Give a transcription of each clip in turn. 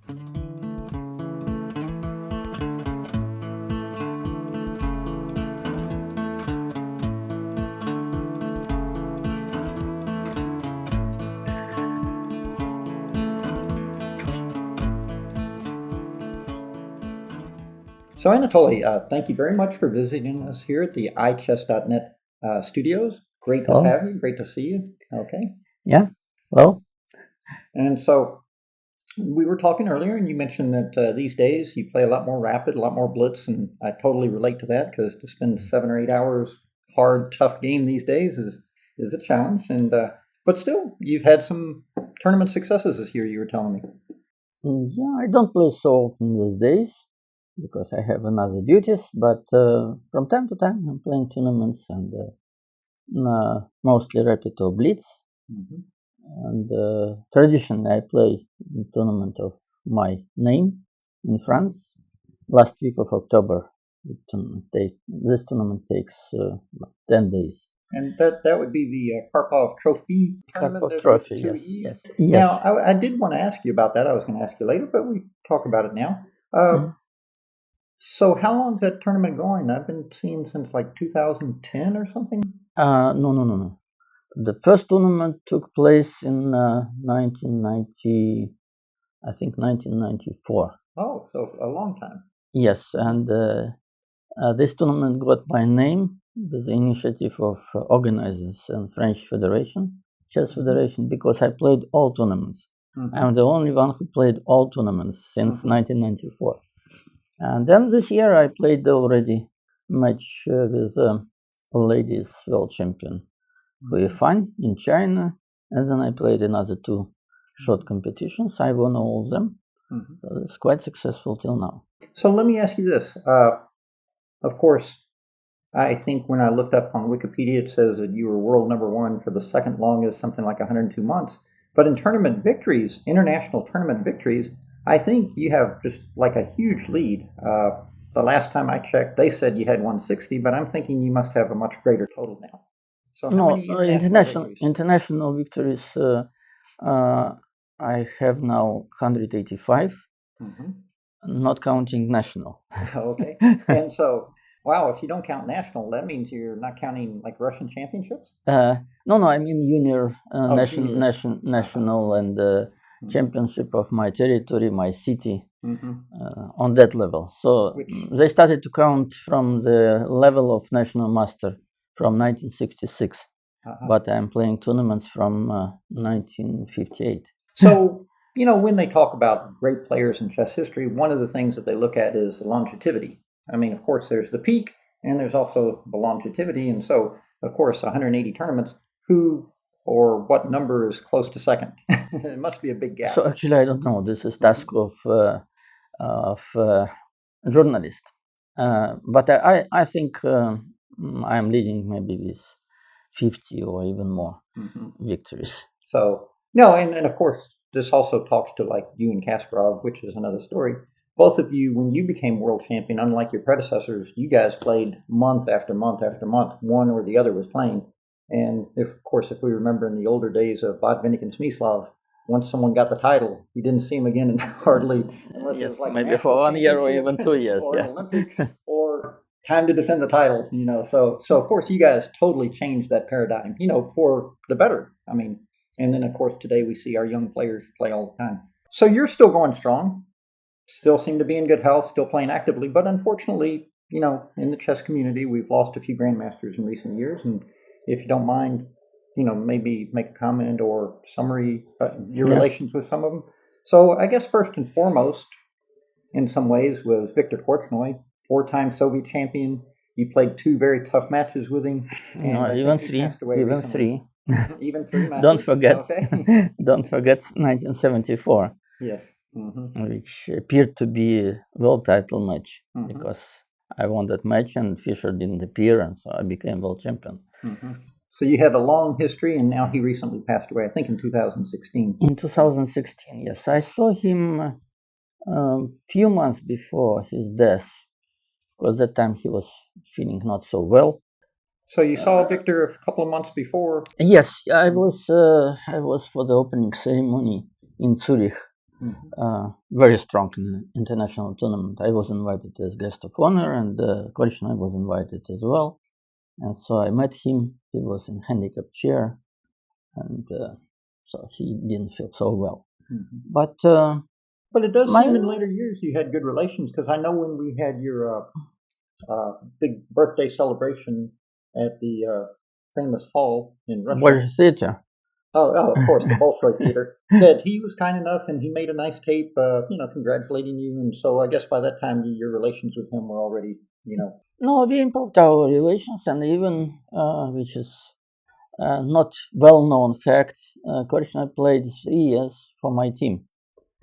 So Anatoly, thank you very much for visiting us here at the iChess.net studios. Great to have you. Great to see you. Okay. Yeah. Hello. And so we were talking earlier, and you mentioned that these days you play a lot more rapid, a lot more blitz, and I totally relate to that because to spend 7 or 8 hours hard, tough game these days is a challenge. And but still, you've had some tournament successes this year. You were telling me. Yeah, I don't play so often these days because I have another duties, but from time to time I'm playing tournaments and mostly rapid or blitz. Mm-hmm. And traditionally I play a tournament of my name in France. Last week of October, this tournament takes 10 days. And that would be the Karpov Trophy tournament. Karpov Trophy, yes. Now, I did want to ask you about that. I was going to ask you later, but we talk about it now. So how long is that tournament going? I've been seeing since like 2010 or something? No. The first tournament took place in 1990, I think 1994. Oh, so a long time. Yes, and this tournament got my name with the initiative of organizers and French Federation, Chess Federation, because I played all tournaments. Mm-hmm. I'm the only one who played all tournaments since 1994. And then this year I played already match with ladies world champion Hou Yifan in China, and then I played another 2 short competitions. I won all of them. Mm-hmm. So it's quite successful till now. So let me ask you this. Of course, I think when I looked up on Wikipedia, it says that you were world number 1 for the second longest, something like 102 months. But in tournament victories, international tournament victories, I think you have just like a huge lead. The last time I checked, they said you had 160, but I'm thinking you must have a much greater total now. So no, international victories, I have now 185, not counting national. Okay. And so, wow, if you don't count national, that means you're not counting like Russian championships? No, I mean junior, national and championship of my territory, my city, on that level. So they started to count from the level of national master from 1966, but I'm playing tournaments from 1958. So, when they talk about great players in chess history, one of the things that they look at is longevity. I mean, of course, there's the peak, and there's also the longevity. And so, of course, 180 tournaments, who or what number is close to second? It must be a big gap. So actually, I don't know. This is task of journalist. But I think I'm leading maybe with 50 or even more victories. So, no, and of course, this also talks to like you and Kasparov, which is another story. Both of you, when you became world champion, unlike your predecessors, you guys played month after month after month. One or the other was playing. And if we remember in the older days of Botvinnik and Smyslov, once someone got the title, you didn't see him again and hardly, unless it was like maybe for 1 year or even 2 years, or Olympics, or time to defend the title. So of course you guys totally changed that paradigm, for the better. I mean, and then of course today we see our young players play all the time. So you're still going strong, still seem to be in good health, still playing actively, but unfortunately, in the chess community, we've lost a few grandmasters in recent years, and if you don't mind, maybe make a comment or summary your relations with some of them. So I guess first and foremost, in some ways, was Viktor Korchnoi, 4-time Soviet champion. You played 2 very tough matches with him. Even 3. Even 3. Even 3 matches. Don't forget. Okay. Don't forget 1974. Yes. Which appeared to be a world title match because I won that match and Fischer didn't appear, and so I became world champion. So you had a long history, and now he recently passed away, I think in 2016. In 2016, yes. I saw him a few months before his death, because that time he was feeling not so well. So you saw Victor a couple of months before? Yes, I was for the opening ceremony in Zurich very strong in the international tournament. I was invited as guest of honor, and Korchnoi was invited as well. And so I met him. He was in handicap chair, and so he didn't feel so well. But it does seem in later years you had good relations, because I know when we had your big birthday celebration at the famous hall in Russia. Bolshoi Theater. Oh, of course, the Bolshoi Theater. That he was kind enough, and he made a nice tape, congratulating you. And so I guess by that time your relations with him were already, No, we improved our relations, and even, which is not well-known fact, Korchnoi played 3 years for my team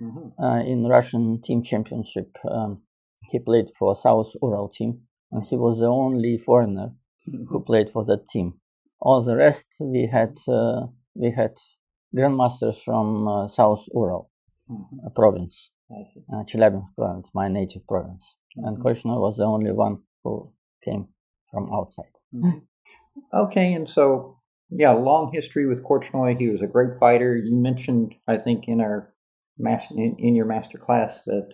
in Russian team championship. He played for South Ural team, and he was the only foreigner who played for that team. All the rest we had grandmasters from South Ural province, Chelyabinsk province, my native province, and Korchnoi was the only one who came from outside. Okay, and so long history with Korchnoi. He was a great fighter. You mentioned, I think, in your master class that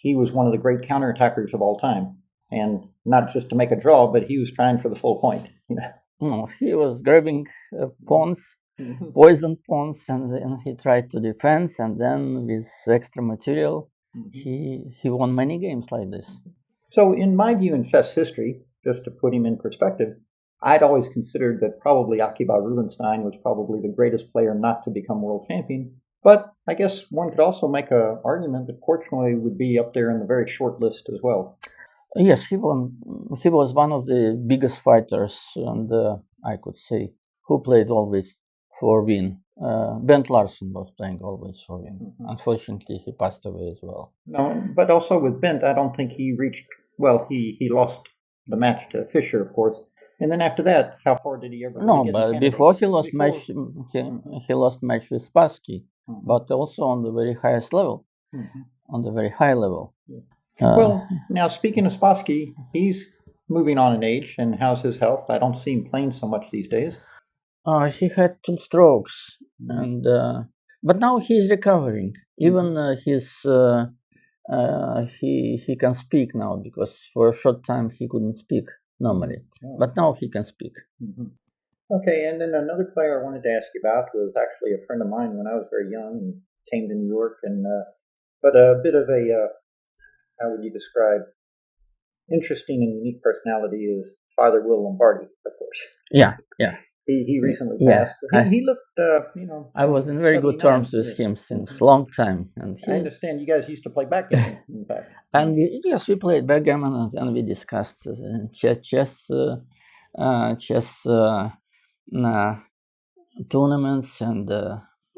he was one of the great counterattackers of all time, and not just to make a draw, but he was trying for the full point. No, he was grabbing pawns, poison pawns, and then he tried to defend, and then with extra material, he won many games like this. So, in my view, in chess history, just to put him in perspective, I'd always considered that probably Akiba Rubinstein was probably the greatest player not to become world champion. But I guess one could also make an argument that Korchnoi would be up there in the very short list as well. Yes, he was one of the biggest fighters, and I could say, who played always for win. Bent Larsen was playing always for win. Unfortunately, he passed away as well. No, but also with Bent, I don't think he reached. Well, he lost the match to Fischer, of course. And then after that, how far did he ever? No, but before he lost match, he lost match with Spassky, but also on the very highest level, on the very high level. Well, now speaking of Spassky, he's moving on in age, and how's his health? I don't see him playing so much these days. He had 2 strokes, and but now he's recovering. Even he can speak now, because for a short time he couldn't speak normally, but now he can speak. Okay, and then another player I wanted to ask you about was actually a friend of mine when I was very young and came to New York, and but a bit of a how would you describe interesting and unique personality is Father Will Lombardi, of course. Yeah. He recently passed. He looked, I was in very good terms with him since long time, and I understand you guys used to play backgammon, in fact. And we played backgammon, and we discussed chess tournaments, and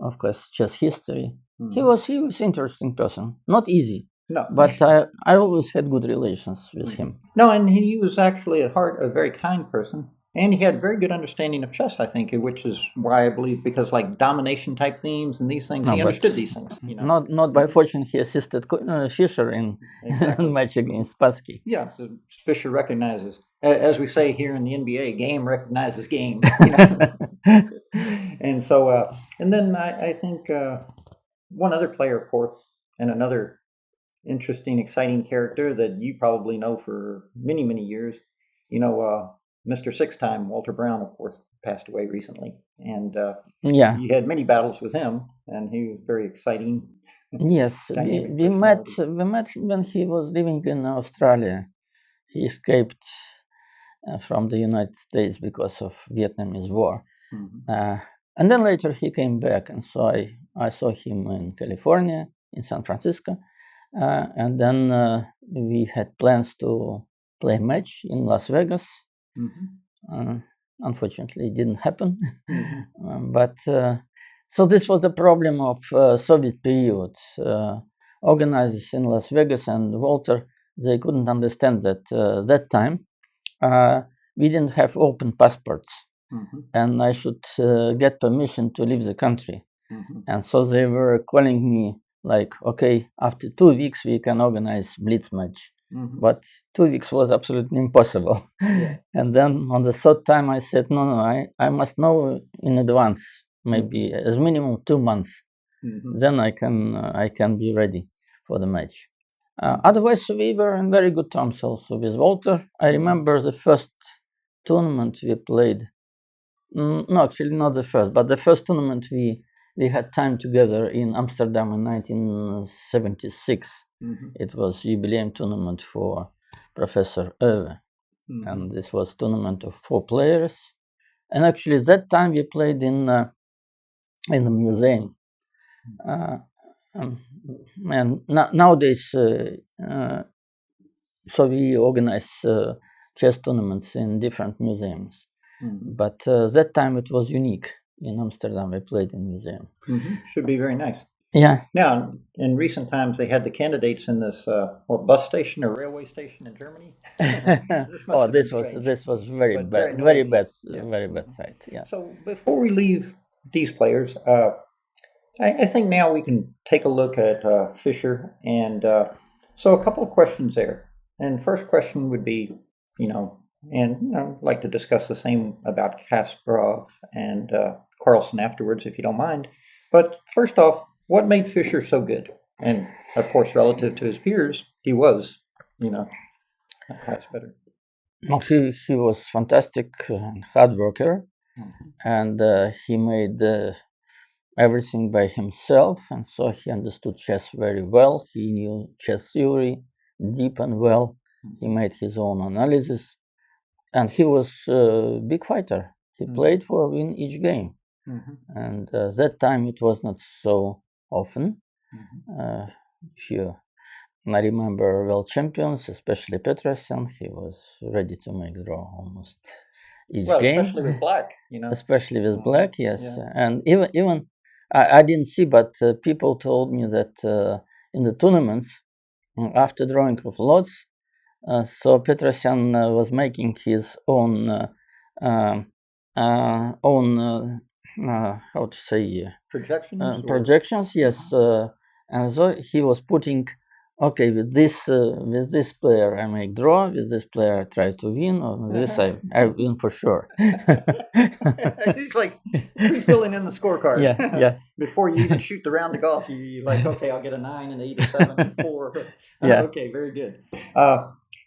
of course chess history. He was interesting person, not easy. No, but I always had good relations with him. No, and he was actually at heart a very kind person, and he had very good understanding of chess, I think, which is why I believe, because like domination type themes and these things, he understood these things. Not by fortune he assisted Fischer in match against Spassky. Yeah, so Fischer recognizes, as we say here in the NBA, game recognizes game. And so, and then I think one other player, of course, and another interesting, exciting character that you probably know for many, many years. Mr. Six-Time, Walter Brown, of course, passed away recently. And you had many battles with him, and he was very exciting. Yes, we met when he was living in Australia. He escaped from the United States because of Vietnamese War. And then later he came back, and so I saw him in California, in San Francisco. And then we had plans to play a match in Las Vegas. Unfortunately, it didn't happen. But so this was the problem of Soviet period. Organizers in Las Vegas and Walter, they couldn't understand that that time we didn't have open passports, and I should get permission to leave the country. And so they were calling me like, okay, after 2 weeks we can organize blitz match. But 2 weeks was absolutely impossible. And then on the third time I said, no, I must know in advance, maybe as minimum 2 months. then I can be ready for the match. Otherwise, we were in very good terms also with Walter. I remember the first tournament we played. No, actually not the first, but the first tournament we had time together in Amsterdam in 1976. It was jubileum tournament for Professor Oewe. And this was tournament of 4 players. And actually that time we played in the museum. And nowadays, so we organize chess tournaments in different museums. But that time it was unique. In Amsterdam, we played in museum. Should be very nice. Yeah. Now, in recent times, they had the candidates in this bus station or railway station in Germany. This was very bad, very bad sight. Yeah. So before we leave these players, I think now we can take a look at Fischer, and so a couple of questions there. And first question would be, I'd like to discuss the same about Kasparov and Carlsen afterwards, if you don't mind. But first off, what made Fischer so good? And of course, relative to his peers, he was, class better. No, he was fantastic hard worker, and he made everything by himself, and so he understood chess very well. He knew chess theory deep and well. He made his own analysis, and he was a big fighter. He played for win each game, and that time it was not so often. I remember world champions, especially Petrosyan. He was ready to make draw almost each game. Especially with black, Especially with black, yes. Yeah. And even I didn't see, but people told me that in the tournaments, after drawing of lots, so Petrosyan was making his own how to say projections, yes. And so he was putting, okay, with this player I make draw, with this player I try to win, or with this I win for sure. He's like pre-filling in the scorecard. Yeah. Before you even shoot the round of golf, you're like, okay, I'll get a 9 and 8 and 7 and 4. Yeah. Okay, very good.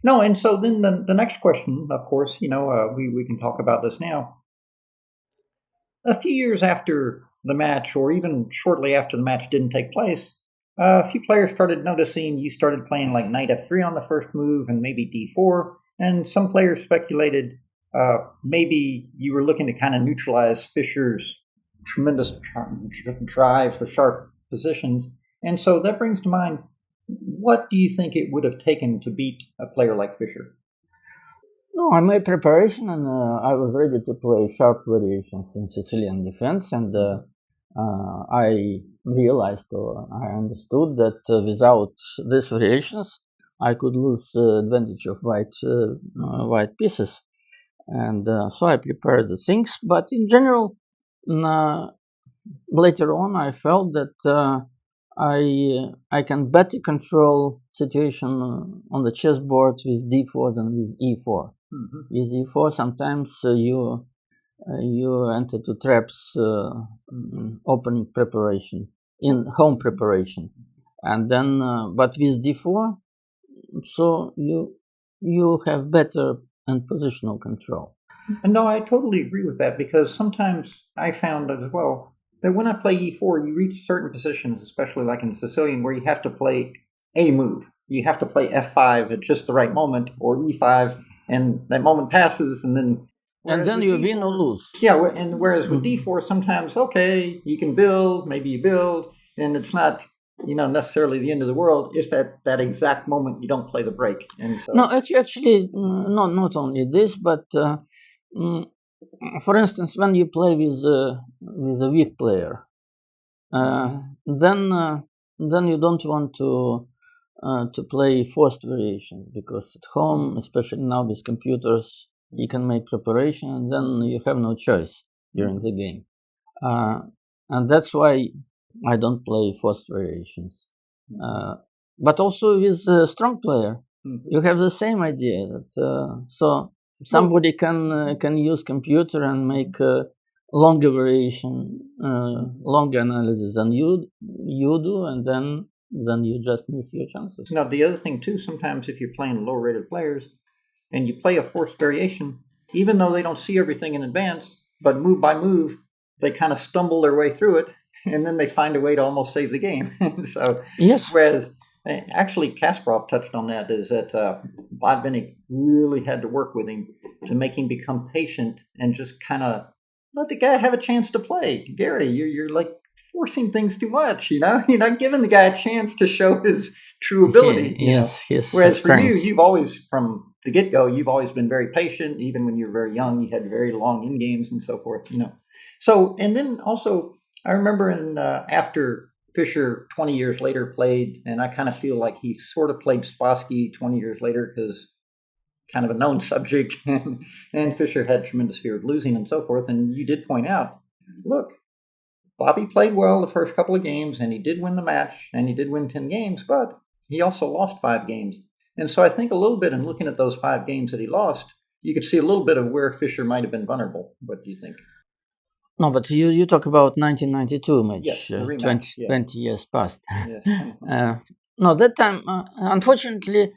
No, and so then the next question, of course, we can talk about this now. A few years after the match, or even shortly after the match didn't take place, a few players started noticing you started playing like knight f3 on the first move and maybe d4, and some players speculated maybe you were looking to kind of neutralize Fischer's tremendous drive for sharp positions. And so that brings to mind, what do you think it would have taken to beat a player like Fischer? No, I made preparation, and I was ready to play sharp variations in Sicilian defense, and I realized, or I understood that without these variations, I could lose advantage of white pieces, and so I prepared the things. But in general, later on, I felt that I can better control situation on the chessboard with d4 than with e4. With e4, sometimes you enter to traps opening preparation, in home preparation, and then but with d4, so you have better and positional control. And no, I totally agree with that, because sometimes I found as well that when I play e4, you reach certain positions, especially like in Sicilian, where you have to play a move. You have to play f5 at just the right moment, or e5, and that moment passes, and then you win or lose. Yeah, and whereas with d4, sometimes, okay, you can build, maybe you build, and it's not, necessarily the end of the world if that exact moment you don't play the break. And so, no, actually, not only this, but for instance, when you play with a weak player, then you don't want to play forced variations, because at home, especially now with computers, you can make preparation, and then you have no choice during the game. And that's why I don't play forced variations. But also with a strong player, you have the same idea that so somebody can use computer and make longer variation, longer analysis than you do, and then you just miss your chances. Now, the other thing too, sometimes if you're playing low-rated players and you play a forced variation, even though they don't see everything in advance, but move by move, they kind of stumble their way through it, and then they find a way to almost save the game. So, yes. Whereas, actually, Kasparov touched on that, is that Botvinnik really had to work with him to make him become patient and just kind of let the guy have a chance to play. Gary, you're like forcing things too much, you know? You're not giving the guy a chance to show his true ability. Yes. Whereas for you, you've always, from the get-go, you've always been very patient. Even when you were very young, you had very long in-games and so forth, you know. So, and then also, I remember after Fischer 20 years later played, and I kind of feel like he sort of played Spassky 20 years later because kind of a known subject, and Fischer had tremendous fear of losing and so forth. And you did point out, look, Bobby played well the first couple of games, and he did win the match, and he did win 10 games, but he also lost 5 games. And so I think a little bit in looking at those 5 games that he lost, you could see a little bit of where Fischer might have been vulnerable. What do you think? No, but you talk about 1992 match, yes, 20 years past. Yes. No, that time, unfortunately,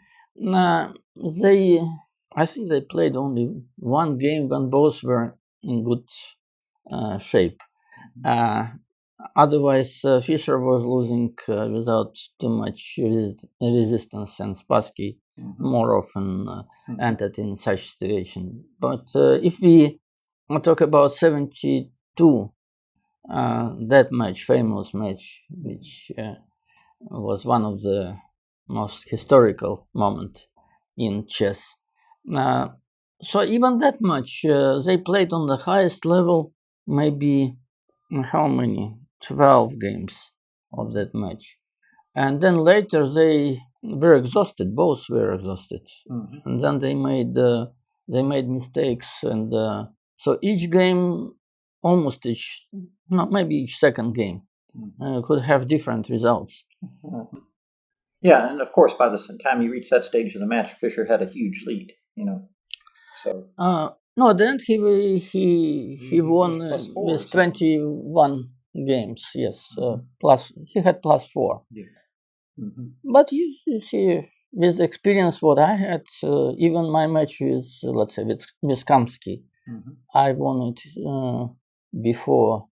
I think they played only one game when both were in good shape. Otherwise, Fischer was losing without too much resistance, and Spassky more often entered in such situation. But if we talk about 72, that match, famous match, which was one of the most historical moments in chess. So even that match, they played on the highest level, maybe how many? 12 games of that match. And then later they were exhausted, both were exhausted. And then they made mistakes, and so each game, maybe each second game could have different results. Yeah, and of course, by the time you reach that stage of the match, Fischer had a huge lead, you know. So no, then he won with 21 games. Yes, plus he had +4. Yeah. But you see, with experience what I had, even my match with, let's say, with Kamsky, I won it before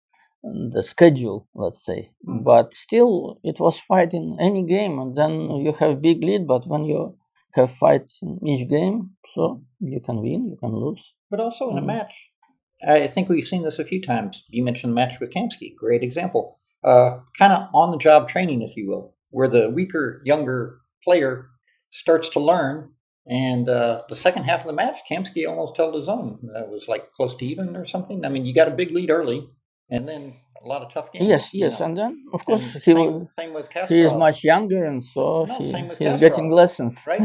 the schedule, let's say. But still, it was fight in any game, and then you have big lead. But when you have fight in each game, so you can win, you can lose. But also in a match, I think we've seen this a few times. You mentioned the match with Kamsky, great example. Kind of on-the-job training, if you will, where the weaker, younger player starts to learn. And the second half of the match, Kamsky almost held his own. It was like close to even or something. I mean, you got a big lead early, and then a lot of tough games. Yes, you know. And then, of course, same with Kasparov. He is much younger, and so he's getting lessons. Right?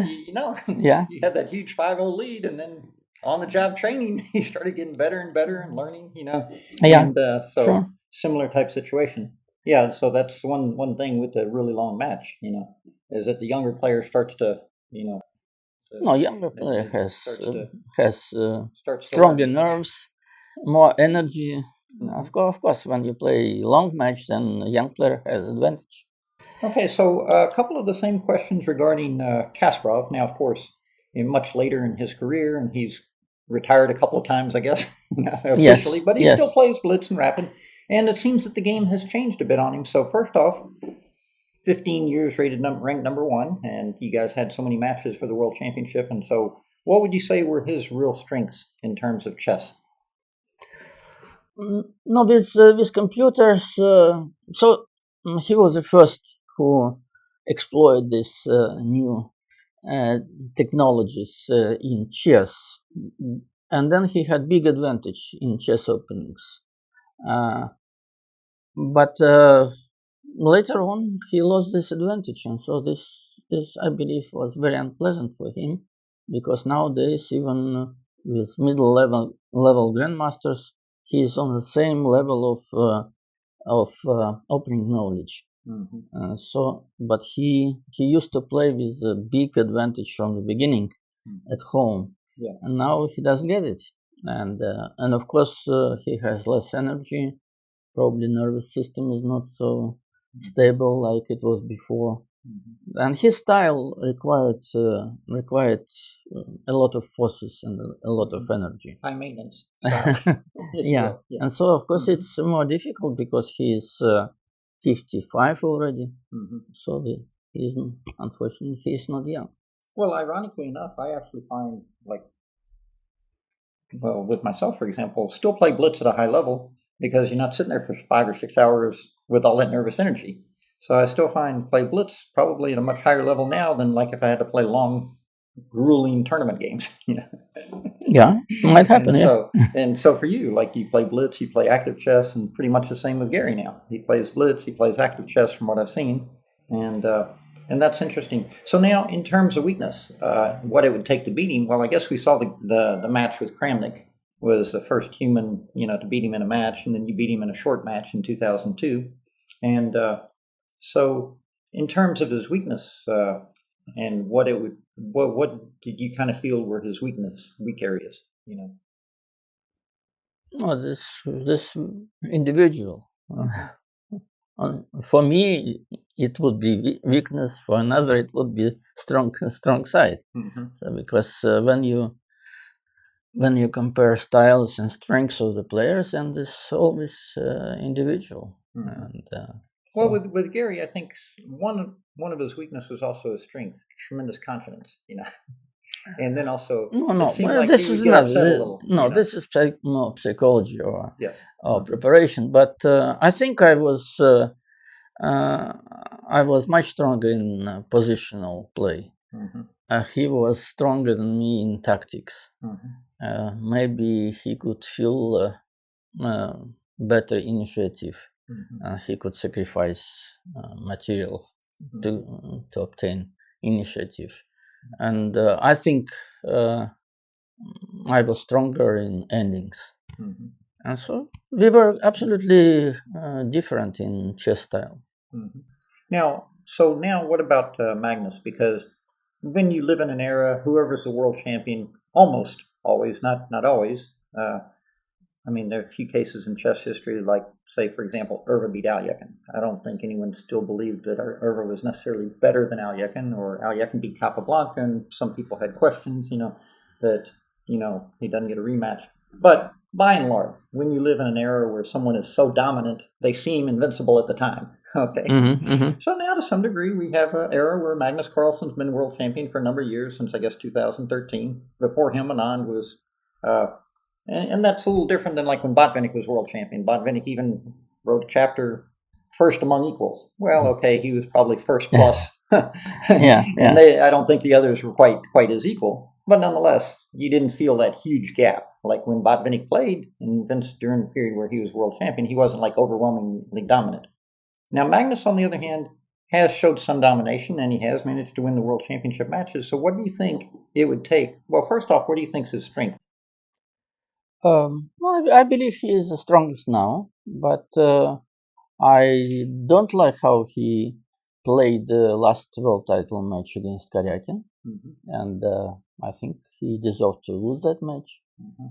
Yeah. He had that huge 5-0 lead, and then on-the-job training, he started getting better and better and learning, you know. Yeah. And so similar type situation. Yeah, so that's one thing with a really long match, you know, is that the younger player starts to, you know. Younger player has stronger nerves, more energy. Of course, when you play long match, then a young player has advantage. Okay, so a couple of the same questions regarding Kasparov. Now, of course, much later in his career, and he's retired a couple of times, I guess, officially, but he still plays blitz and rapid, and it seems that the game has changed a bit on him. So first off, 15 years ranked number 1, and you guys had so many matches for the World Championship, and so what would you say were his real strengths in terms of chess? No, with computers, so he was the first who explored these new technologies in chess, and then he had big advantage in chess openings. But later on, he lost this advantage, and so this I believe was very unpleasant for him, because nowadays, even with middle level grandmasters, he is on the same level of opening knowledge. But he used to play with a big advantage from the beginning at home, and now he doesn't get it. and of course he has less energy. Probably nervous system is not so stable like it was before, and his style required a lot of forces and a lot of energy. High maintenance style. Yeah, and so of course it's more difficult because he is 55 already. So he's unfortunately he's not young. Well, ironically enough, I actually find with myself, for example, still play blitz at a high level because you're not sitting there for 5 or 6 hours with all that nervous energy. So I still find play blitz probably at a much higher level now than like if I had to play long, grueling tournament games. Yeah, might happen. And so for you, like you play blitz, you play active chess, and pretty much the same with Gary now. He plays blitz, he plays active chess, from what I've seen, and that's interesting. So now, in terms of weakness, what it would take to beat him? Well, I guess we saw the match with Kramnik was the first human, to beat him in a match, and then you beat him in a short match in 2002, and so in terms of his weakness. And what did you kind of feel were his weak areas? Oh, this individual. For me, it would be weakness. For another, it would be strong side. So because when you compare styles and strengths of the players, and it's always individual. And well, with Gary, I think one of his weaknesses was also his strength, tremendous confidence, and then also this is not this is more psychology or preparation. But I think I was much stronger in positional play. He was stronger than me in tactics. Maybe he could feel better initiative. He could sacrifice material to obtain initiative. And I think I was stronger in endings. And so we were absolutely different in chess style. Now, what about Magnus? Because when you live in an era, whoever's the world champion, almost always, not always, there are a few cases in chess history, like, say, for example, Erva beat Alyekin. I don't think anyone still believed that Erva was necessarily better than Alyekin, or Alyekin beat Capablanca, and some people had questions, that, he doesn't get a rematch. But by and large, when you live in an era where someone is so dominant, they seem invincible at the time. Okay. So now, to some degree, we have an era where Magnus Carlsen's been world champion for a number of years, since, I guess, 2013. Before him, Anand was... And that's a little different than like when Botvinnik was world champion. Botvinnik even wrote a chapter, First Among Equals. Well, okay, he was probably first plus. And I don't think the others were quite as equal. But nonetheless, you didn't feel that huge gap. Like when Botvinnik played, and Vince during the period where he was world champion, he wasn't like overwhelmingly dominant. Now, Magnus, on the other hand, has showed some domination, and he has managed to win the world championship matches. So what do you think it would take? Well, first off, what do you think is his strength? Well, I believe he is the strongest now, but I don't like how he played the last world title match against Karyakin, and I think he deserved to lose that match.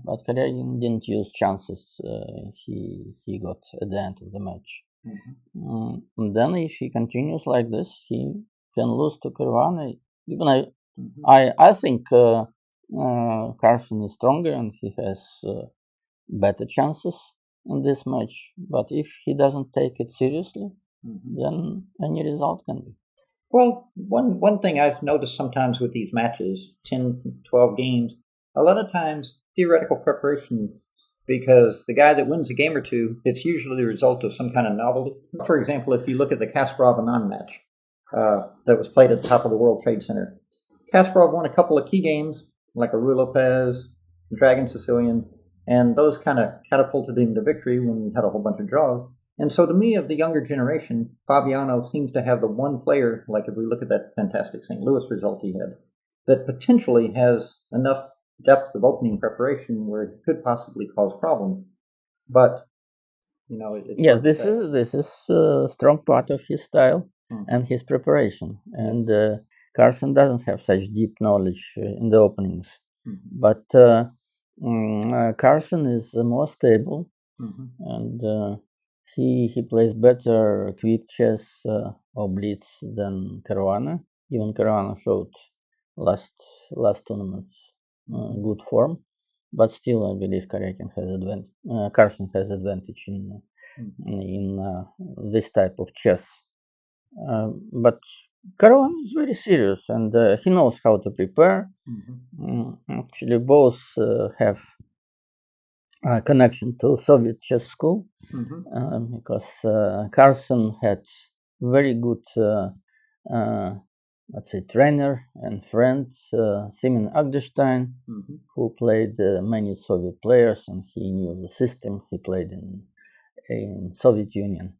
But Karyakin didn't use chances he got at the end of the match. And then, if he continues like this, he can lose to Caruana. I think. Carlsen is stronger and he has better chances in this match. But if he doesn't take it seriously, then any result can be. Well, one thing I've noticed sometimes with these matches, 10, 12 games, a lot of times theoretical preparation, because the guy that wins a game or two, it's usually the result of some kind of novelty. For example, if you look at the Kasparov-Anand match that was played at the top of the World Trade Center, Kasparov won a couple of key games, like a Rui Lopez, Dragon Sicilian, and those kind of catapulted him to victory when he had a whole bunch of draws. And so to me, of the younger generation, Fabiano seems to have the one player, like if we look at that fantastic St. Louis result he had, that potentially has enough depth of opening preparation where it could possibly cause problems. But, this is a strong part of his style and his preparation. And Carlsen doesn't have such deep knowledge in the openings. But Carlsen is more stable, and he plays better quick chess or blitz than Caruana. Even Caruana showed last tournaments good form, but still I believe Carlsen has advantage in this type of chess. But Caruana is very serious, and he knows how to prepare. Actually, both have a connection to Soviet chess school, because Carlsen had very good, let's say, trainer and friend, Simeon Agdestein, who played many Soviet players, and he knew the system. He played in Soviet Union.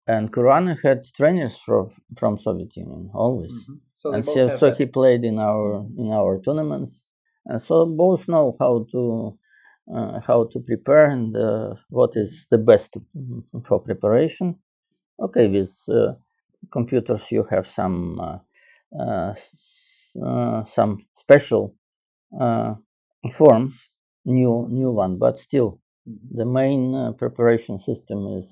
And Caruana had trainers from Soviet Union always, and so he played in our tournaments, and so both know how to prepare and what is the best for preparation. Okay, with computers you have some special forms, new one, but still the main preparation system is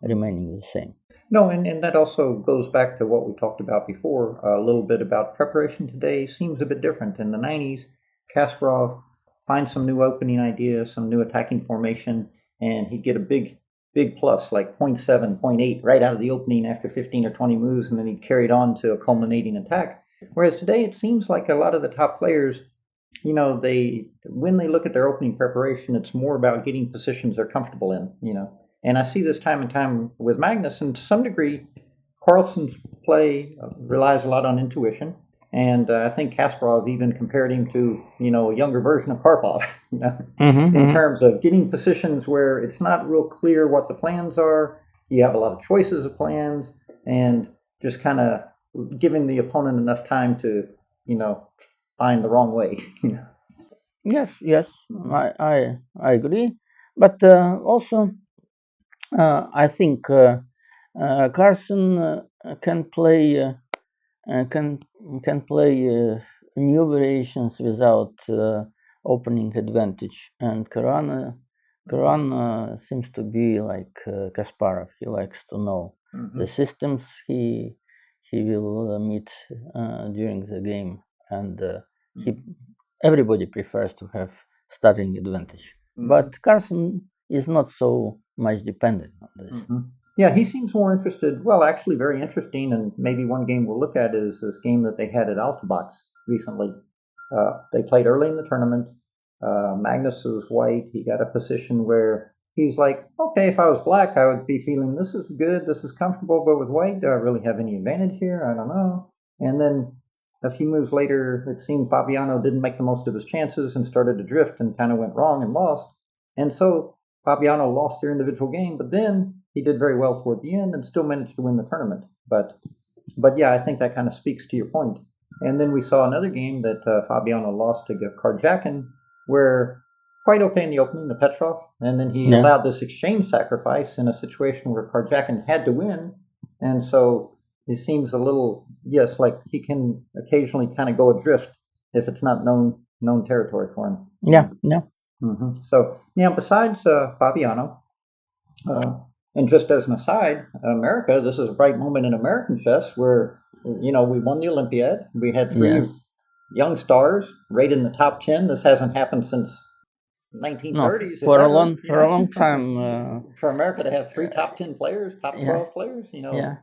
remaining the same. No, and that also goes back to what we talked about before, a little bit about preparation today seems a bit different. In the 90s, Kasparov finds some new opening ideas, some new attacking formation, and he'd get a big plus, like 0.7, 0.8, right out of the opening after 15 or 20 moves, and then he'd carry it on to a culminating attack. Whereas today, it seems like a lot of the top players, when they look at their opening preparation, it's more about getting positions they're comfortable in, And I see this time and time with Magnus, and to some degree, Carlsen's play relies a lot on intuition. And I think Kasparov even compared him to, a younger version of Karpov, in terms of getting positions where it's not real clear what the plans are. You have a lot of choices of plans, and just kind of giving the opponent enough time to, find the wrong way. Yes, I agree. But also, I think Carlsen can play new variations without opening advantage, and Caruana seems to be like Kasparov. He likes to know the systems he will meet during the game, and everybody prefers to have starting advantage. But Carlsen is not so much dependent on this. Yeah, he seems more interested. Well, actually, very interesting, and maybe one game we'll look at is this game that they had at Altibox recently. They played early in the tournament. Magnus was white. He got a position where he's like, okay, if I was black, I would be feeling this is good, this is comfortable, but with white, do I really have any advantage here? I don't know. And then a few moves later, it seemed Fabiano didn't make the most of his chances and started to drift and kind of went wrong and lost. And so Fabiano lost their individual game, but then he did very well toward the end and still managed to win the tournament. But yeah, I think that kind of speaks to your point. And then we saw another game that Fabiano lost to Karjakin, where quite okay in the opening to Petrov, and then he allowed this exchange sacrifice in a situation where Karjakin had to win, and so it seems a little, like he can occasionally kind of go adrift if it's not known territory for him. Yeah. So, besides Fabiano, and just as an aside, America, this is a bright moment in American chess where, we won the Olympiad. We had three young stars rated in the top 10. This hasn't happened since 1930s. For a long time. For America to have three top 10 players, top 12 players,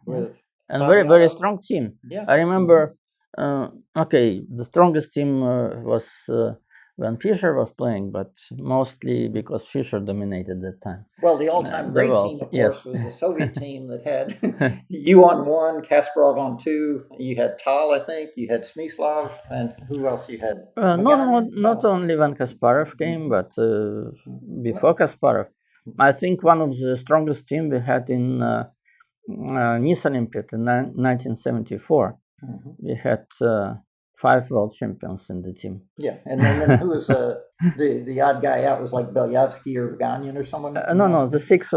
with and very, very strong team. Yeah. I remember, the strongest team was when Fischer was playing, but mostly because Fischer dominated that time. Well, the all-time great team, of course, was the Soviet team that had you on 1, Kasparov on 2. You had Tal, I think. You had Smyslov, and who else you had? Not only when Kasparov came, but before Kasparov. I think one of the strongest team we had in Nice Olympiad in 1974. We had 5 world champions in the team. Yeah, and then who was the odd guy out? Was like Belyavsky or Vaganian or someone? No, the sixth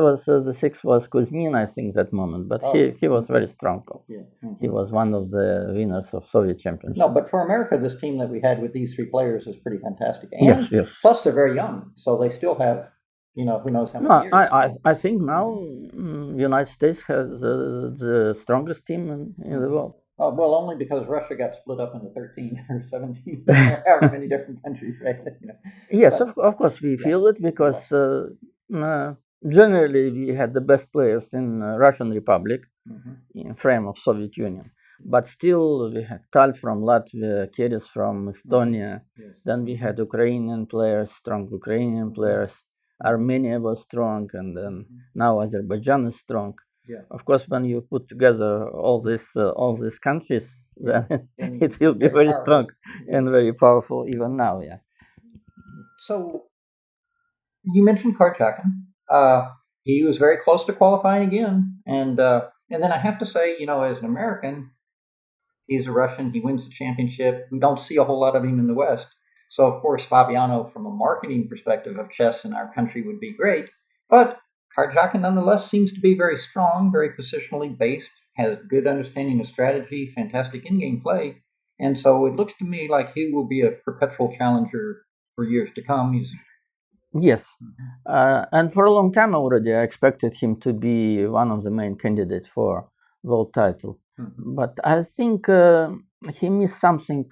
was Kuzmin, I think, that moment, but he was very strong. Yeah. Mm-hmm. He was one of the winners of Soviet Championship. No, but for America, this team that we had with these 3 players is pretty fantastic. And yes. Plus, they're very young, so they still have, who knows how many years. I think now United States has the strongest team in the world. Well, only because Russia got split up into 13 or 17, however many different countries, right? Yes, of course we feel it because generally we had the best players in Russian Republic in frame of Soviet Union. But still we had Tal from Latvia, Keres from Estonia, then we had Ukrainian players, strong Ukrainian players, Armenia was strong, and then now Azerbaijan is strong. Yeah. Of course, when you put together all these countries, then it will be very strong and very powerful even now. Yeah. So you mentioned Karjakin. He was very close to qualifying again, and then I have to say, as an American, he's a Russian. He wins the championship. We don't see a whole lot of him in the West. So of course, Fabiano, from a marketing perspective of chess in our country, would be great, but Karjakin nonetheless seems to be very strong, very positionally based, has good understanding of strategy, fantastic in-game play, and so it looks to me like he will be a perpetual challenger for years to come. Yes, and for a long time already I expected him to be one of the main candidates for world title. Mm-hmm. But I think he missed something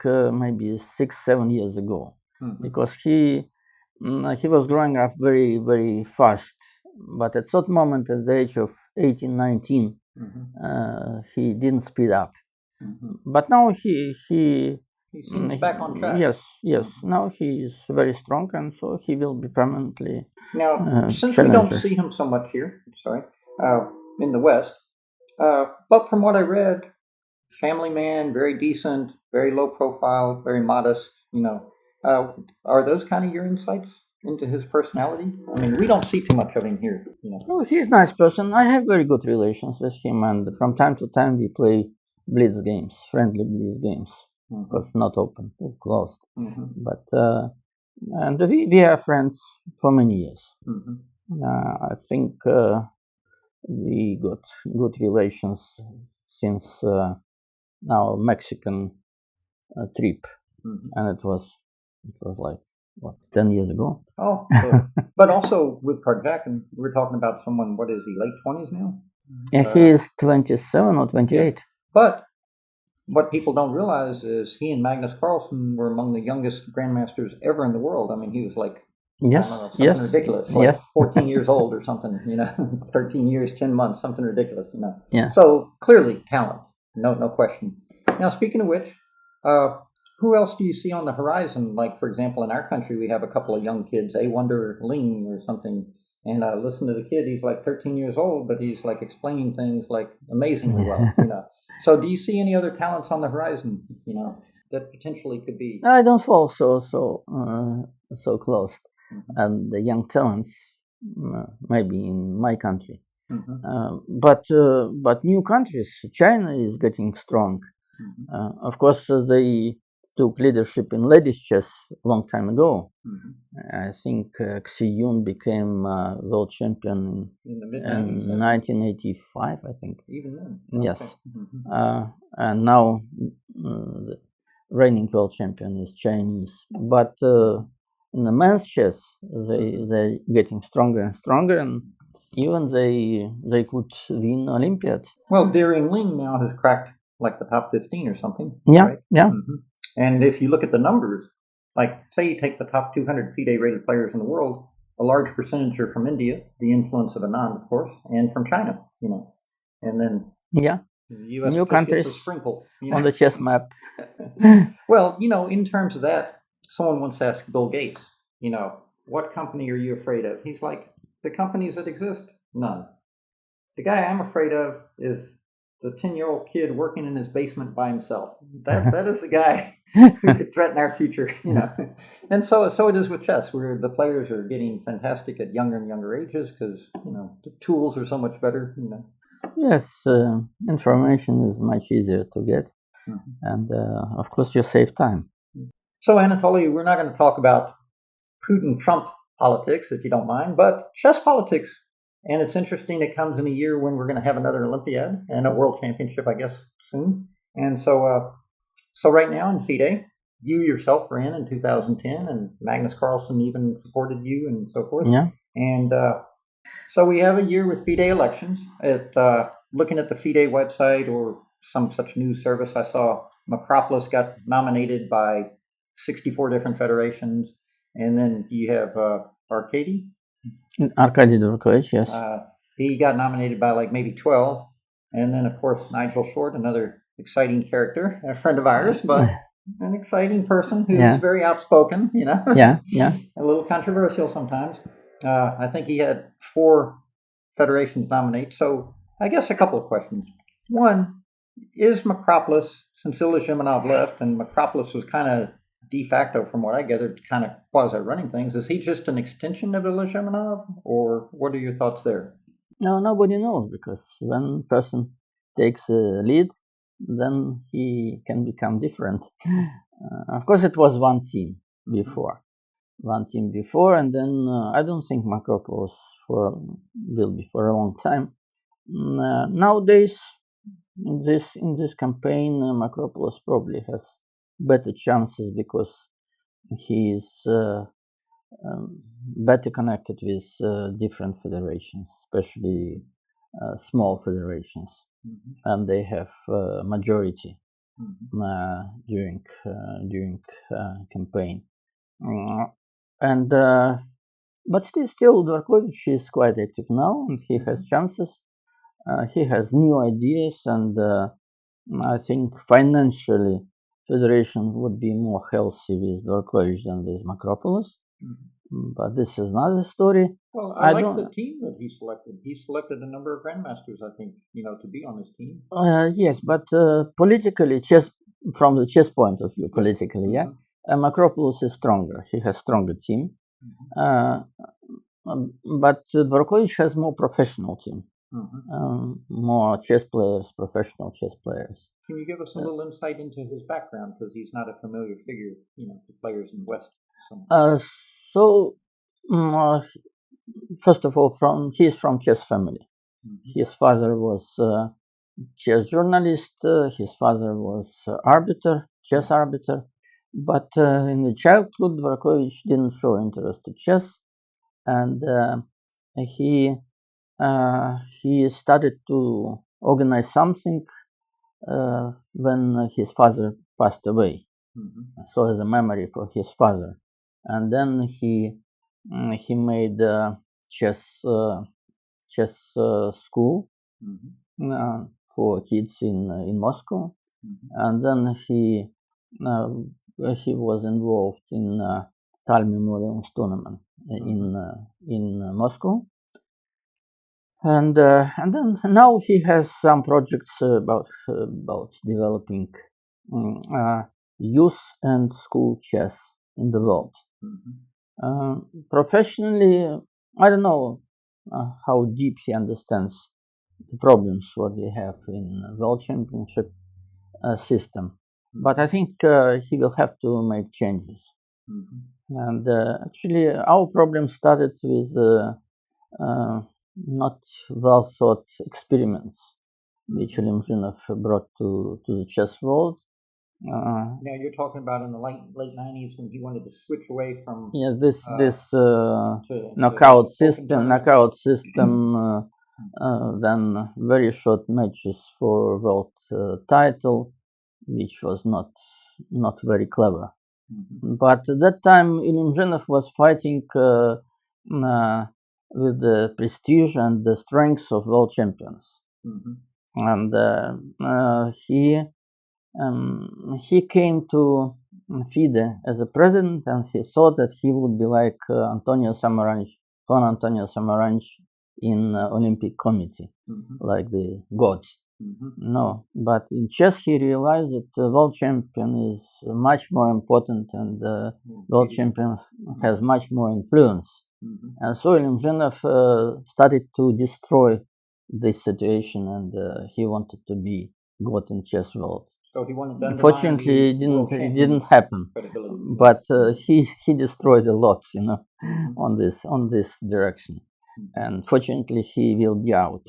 maybe 6-7 years ago, because he was growing up very, very fast. But at that moment, at the age of 18, 19, he didn't speed up. But now he seems back on track. Yes. Now he is very strong, and so he will be permanently. Now, since we don't see him so much here, in the West, but from what I read, family man, very decent, very low profile, very modest. Are those kind of your insights into his personality? I mean, we don't see too much of him here. No, he's a nice person. I have very good relations with him, and from time to time we play blitz games, friendly blitz games, because not open, it's closed. But and we are friends for many years. I think we got good relations since our Mexican trip, and it was like 10 years ago. Oh, but also with Karjakin, we're talking about someone. What is he? Late 20s now? He is 27 or 28. Yeah. But what people don't realize is he and Magnus Carlsen were among the youngest grandmasters ever in the world. I mean, he was like something ridiculous, like 14 years old or something. 13 years, 10 months, something ridiculous. Yeah. So clearly talent, no question. Now, speaking of which, who else do you see on the horizon? Like, for example, in our country, we have a couple of young kids, A. Wonder Ling or something. And I listen to the kid, he's like 13 years old, but he's like explaining things like amazingly well, So do you see any other talents on the horizon, that potentially could be? I don't fall so close. And the young talents, maybe in my country. But new countries, China is getting strong. Of course, they took leadership in ladies chess a long time ago. I think Xi Yun became world champion in the mid 1985, I think. Even then? Yes. And now the reigning world champion is Chinese. But in the men's chess, they're getting stronger and stronger, and even they could win Olympiad. Well, Daring Ling now has cracked like the top 15 or something. Yeah, right? yeah. And if you look at the numbers, like say you take the top 200 FIDE rated players in the world, a large percentage are from India, the influence of Anand, of course, and from China, and then the U.S. new countries gets a sprinkle on the chess map. Well, in terms of that, someone once asked Bill Gates, what company are you afraid of? He's like, the companies that exist, none. The guy I'm afraid of is the 10-year-old kid working in his basement by himself. That is the guy who could threaten our future, And so it is with chess, where the players are getting fantastic at younger and younger ages because, the tools are so much better, Yes, information is much easier to get. and of course you save time. So Anatoly, we're not going to talk about Putin-Trump politics, if you don't mind, but chess politics. And it's interesting, it comes in a year when we're going to have another Olympiad and a World Championship, I guess, soon. And so right now in FIDE, you yourself were in 2010, and Magnus Carlsen even supported you and so forth. Yeah. And so we have a year with FIDE elections. Looking at the FIDE website or some such news service, I saw Macropolis got nominated by 64 different federations. And then you have Arkady Dvorkovich, yes. He got nominated by like maybe 12. And then, of course, Nigel Short, another exciting character, a friend of ours, but an exciting person who's very outspoken, you know. Yeah. A little controversial sometimes. I think he had 4 federations nominate. So I guess a couple of questions. One, is Macropolis, since Ilya left, and Macropolis was kind of de facto, from what I gathered, kind of quasi-running things, is he just an extension of Ilya, or what are your thoughts there? No, nobody knows, because when a person takes a lead, then he can become different. Of course, it was one team before, and then I don't think Macropolis will be for a long time. Nowadays, in this campaign, Macropolis probably has better chances because he is better connected with different federations, especially small federations, and they have majority during campaign. But still, Dvorkovich is quite active now, and he has chances. He has new ideas, and I think financially, federation would be more healthy with Dvorkovich than with Macropolis. But this is another story. Well, I like the team that he selected. He selected a number of grandmasters, I think, to be on his team. Yes, but politically, from the chess point of view, politically, Macropolis is stronger. He has stronger team. But Dvorkovich has more professional team. More chess players, professional chess players. Can you give us a little insight into his background, because he's not a familiar figure, to players in the West? First of all, he's from chess family. His father was chess journalist. His father was chess arbiter. But in the childhood, Dvorkovich didn't show interest in chess, and he started to organize something when his father passed away. So as a memory for his father, and then he made chess school for kids in Moscow, and then he was involved in Tal Memorial tournament in Moscow. And then now he has some projects about developing youth and school chess in the world. Professionally, I don't know how deep he understands the problems what we have in World Championship system, but I think he will have to make changes. And actually, our problem started with not well thought experiments which Ilya brought to the chess world. Now you're talking about in the late 90s when he wanted to switch away from this knockout system, then very short matches for world title, which was not very clever. But at that time, Ilya was fighting with the prestige and the strength of world champions, and he came to FIDE as a president, and he thought that he would be like Juan Antonio Samaranch in Olympic Committee, like the gods. No, but in chess he realized that the world champion is much more important, and the world champion has much more influence. And so Ilya started to destroy this situation, and he wanted to be god in chess world. So he wanted to undermine Unfortunately, it didn't happen. But he destroyed a lot, on this direction. And fortunately, he will be out.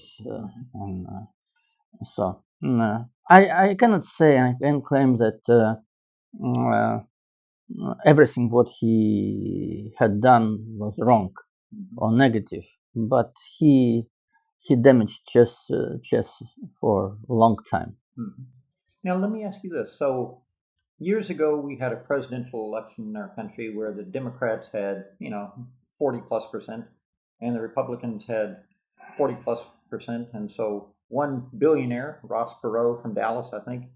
So I cannot say, I can claim that everything what he had done was wrong or negative, but he damaged chess for a long time. Now let me ask you this. So years ago we had a presidential election in our country where the Democrats had 40+%, and the Republicans had 40+%, and so one billionaire, Ross Perot from Dallas, I think,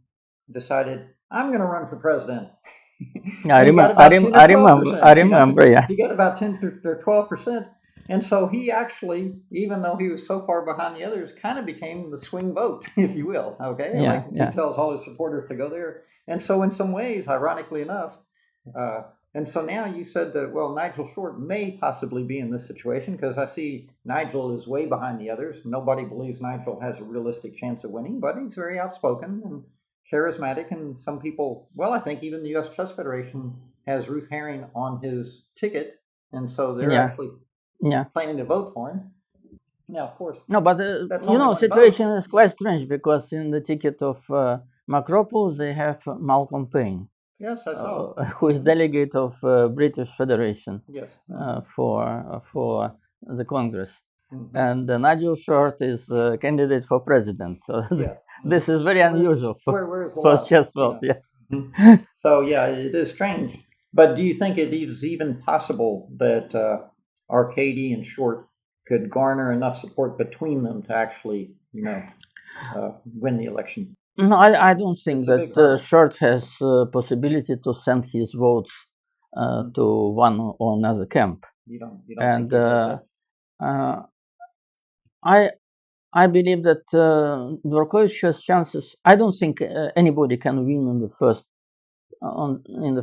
decided, I'm going to run for president. I remember. Yeah, he got about 10 or 12%, and so he actually, even though he was so far behind the others, kind of became the swing vote, if you will. Okay, he tells all his supporters to go there, and so in some ways, ironically enough. And so now you said that, well, Nigel Short may possibly be in this situation because I see Nigel is way behind the others. Nobody believes Nigel has a realistic chance of winning, but he's very outspoken and charismatic. And some people, well, I think even the U.S. Chess Federation has Ruth Herring on his ticket. And so they're actually planning to vote for him. Now, of course. No, but, situation is quite strange because in the ticket of Macropoulos, they have Malcolm Payne. Yes, I saw. Who is delegate of British Federation for the Congress. And Nigel Short is candidate for president. So this is very unusual for chess world. Yes. So it is strange. But do you think it is even possible that Arkady and Short could garner enough support between them to actually, win the election? No, I don't think that Short has possibility to send his votes to one or another camp. You don't and I believe that Dvorkovich has chances. I don't think anybody can win in the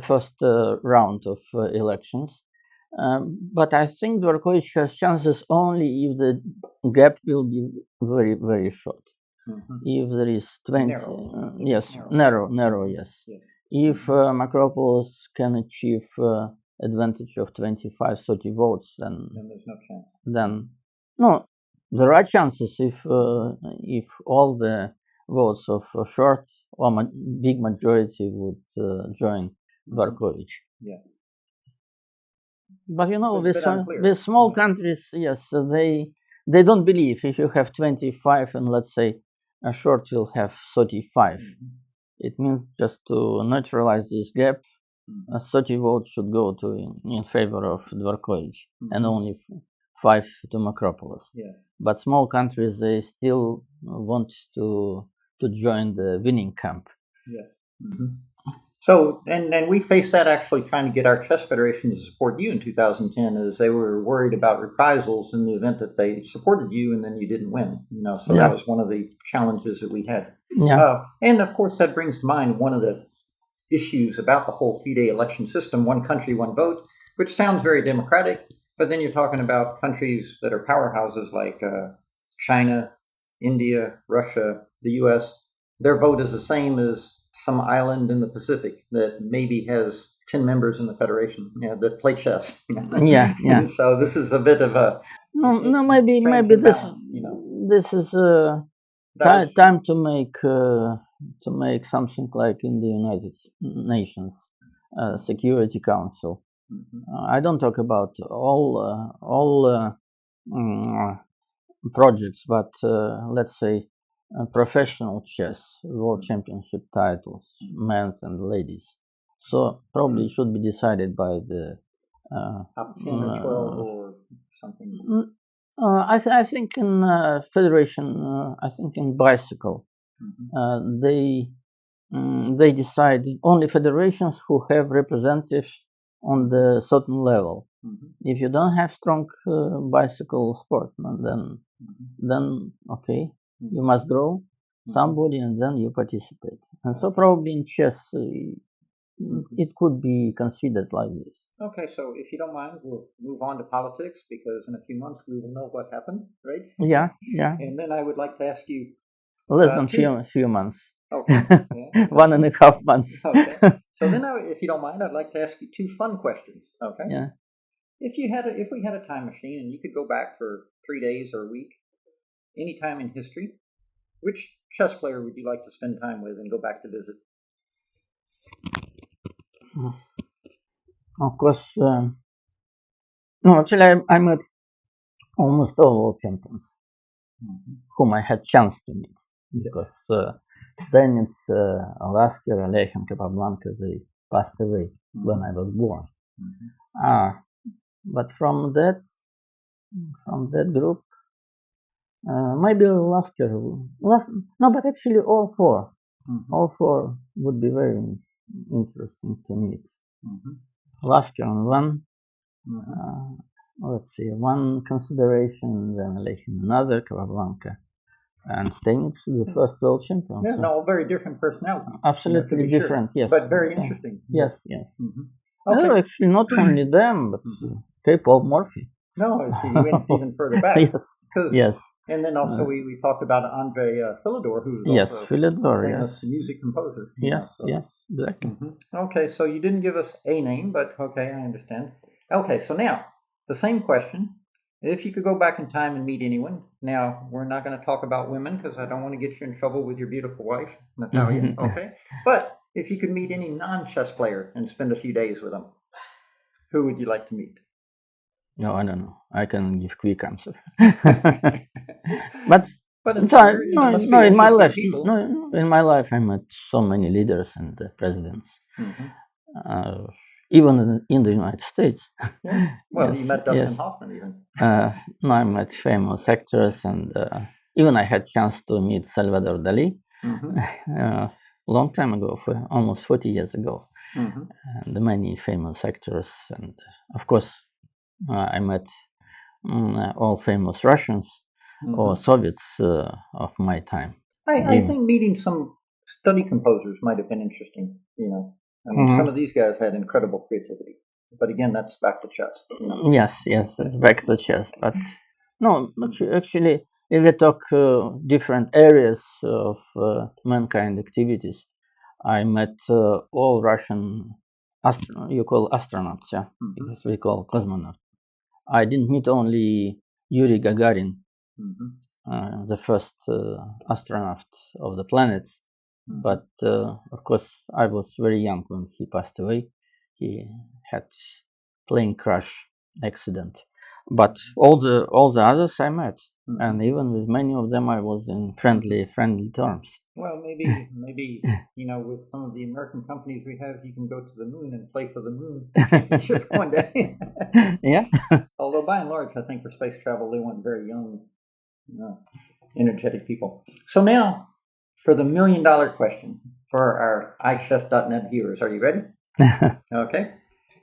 first round of elections. But I think Dvorkovich has chances only if the gap will be very, very short. If there is 20, narrow, yes. If Macropoulos can achieve advantage of 25-30 votes, then there's no chance. Then there are chances if all the votes of Short or big majority would join Dvorkovich. Yeah. But with small countries, yes, they don't believe if you have 25 and let's say a Short will have 35. It means just to neutralize this gap, 30 votes should go in favor of Dvorkovich and only 5 to Macropoulos. Yeah. But small countries, they still want to join the winning camp. Yes. So, and we faced that actually trying to get our chess federation to support you in 2010, as they were worried about reprisals in the event that they supported you and then you didn't win. So that was one of the challenges that we had. And of course, that brings to mind one of the issues about the whole FIDE election system: one country, one vote, which sounds very democratic, but then you're talking about countries that are powerhouses like China, India, Russia, the U.S. Their vote is the same as some island in the Pacific that maybe has 10 members in the federation that play chess. And so this is a bit of a maybe this is time to make something like in the United Nations Security Council. I don't talk about all projects, but let's say professional chess, world championship titles, men and ladies. So probably it should be decided by the top 10 or 12 or something. I think in federation, I think in bicycle, they decide only federations who have representatives on the certain level. If you don't have strong bicycle sportsmen, then okay. You must draw somebody and then you participate. And so probably in chess, it could be considered like this. Okay, so if you don't mind, we'll move on to politics because in a few months we will know what happened, right? Yeah. And then I would like to ask you... Less than few months. Okay. Yeah. 1.5 months. Okay. So then, if you don't mind, I'd like to ask you two fun questions. Okay. Yeah. If we had a time machine and you could go back for 3 days or a week, any time in history, which chess player would you like to spend time with and go back to visit? Of course. No, actually, I met almost all world champions whom I had chance to meet. Because Stanitz, Alaska, Oleg and Capablanca, they passed away when I was born. But from that group, maybe Alaska. No, but actually all four. All four would be very interesting to meet. Alaska on one. Let's see, one consideration, then another, Capablanca. And Stanitz, the first world champion. Yeah, no, very different personalities. Absolutely different, sure. Yes. But very interesting. Yes. Okay. No, actually, not only them, but Paul Morphy. No, you went even further back. Yes. And then also we talked about Andrei Philidor, who's also Philidor, famous music composer. Yes, exactly. Okay, so you didn't give us a name, but okay, I understand. Okay, so now, the same question. If you could go back in time and meet anyone, now we're not going to talk about women because I don't want to get you in trouble with your beautiful wife, Natalia, okay? But if you could meet any non-chess player and spend a few days with them, who would you like to meet? No, I don't know. I can give quick answer. but in my life, I met so many leaders and presidents. Even in the United States. Yeah. Well, you met Dustin Hoffman even. No, I met famous actors, and even I had chance to meet Salvador Dali a long time ago, almost 40 years ago. And many famous actors, and of course, I met all famous Russians or Soviets of my time. I think meeting some study composers might have been interesting, I mean, some of these guys had incredible creativity. But again, that's back to chess. Yes, back to chess. But no, actually, if we talk different areas of mankind activities, I met all Russian you call astronauts, because we call cosmonauts. I didn't meet only Yuri Gagarin, the first astronaut of the planets. But of course, I was very young when he passed away. He had plane crash accident. But all the others I met, and even with many of them, I was in friendly terms. Well, maybe with some of the American companies we have, you can go to the moon and play for the moon championship one day. Yeah. Although by and large, I think for space travel, they want very young, energetic people. So now, for the $1 million question for our iChess.net viewers. Are you ready? Okay.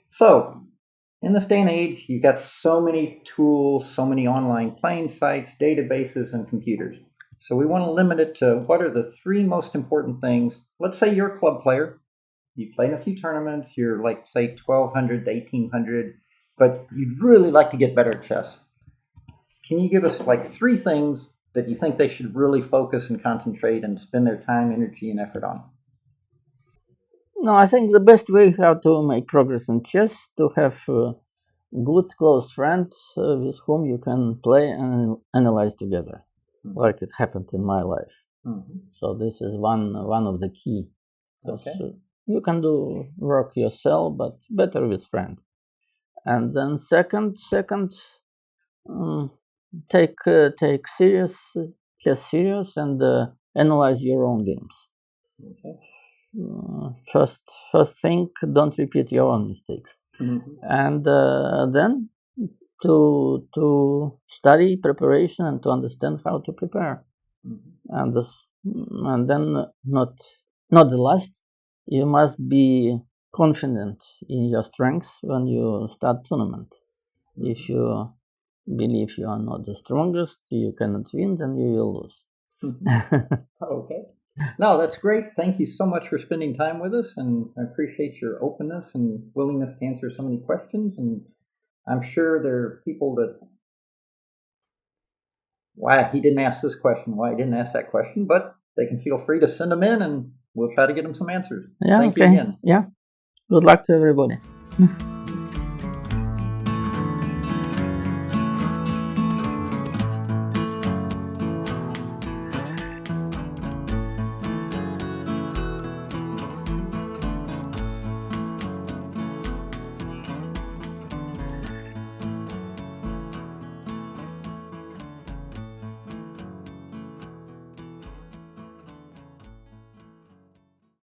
So, in this day and age, you've got so many tools, so many online playing sites, databases, and computers. So we want to limit it to what are the 3 most important things. Let's say you're a club player. You've played a few tournaments. You're like, say, 1,200 to 1,800, but you'd really like to get better at chess. Can you give us like 3 things that you think they should really focus and concentrate and spend their time, energy, and effort on? No, I think the best way how to make progress in chess to have good close friends with whom you can play and analyze together, like it happened in my life. So this is one of the key. Okay. You can do work yourself, but better with friends. And then second, take chess serious and analyze your own games. Okay. First thing, don't repeat your own mistakes, and then to study preparation and to understand how to prepare, and then not the last. You must be confident in your strengths when you start tournament. If you believe you are not the strongest, you cannot win, then you will lose. Okay. No, that's great. Thank you so much for spending time with us, and I appreciate your openness and willingness to answer so many questions. And I'm sure there are people that, why he didn't ask this question, why he didn't ask that question, but they can feel free to send them in, and we'll try to get them some answers. Yeah. Thank you Okay. again. Yeah. Good luck to everybody.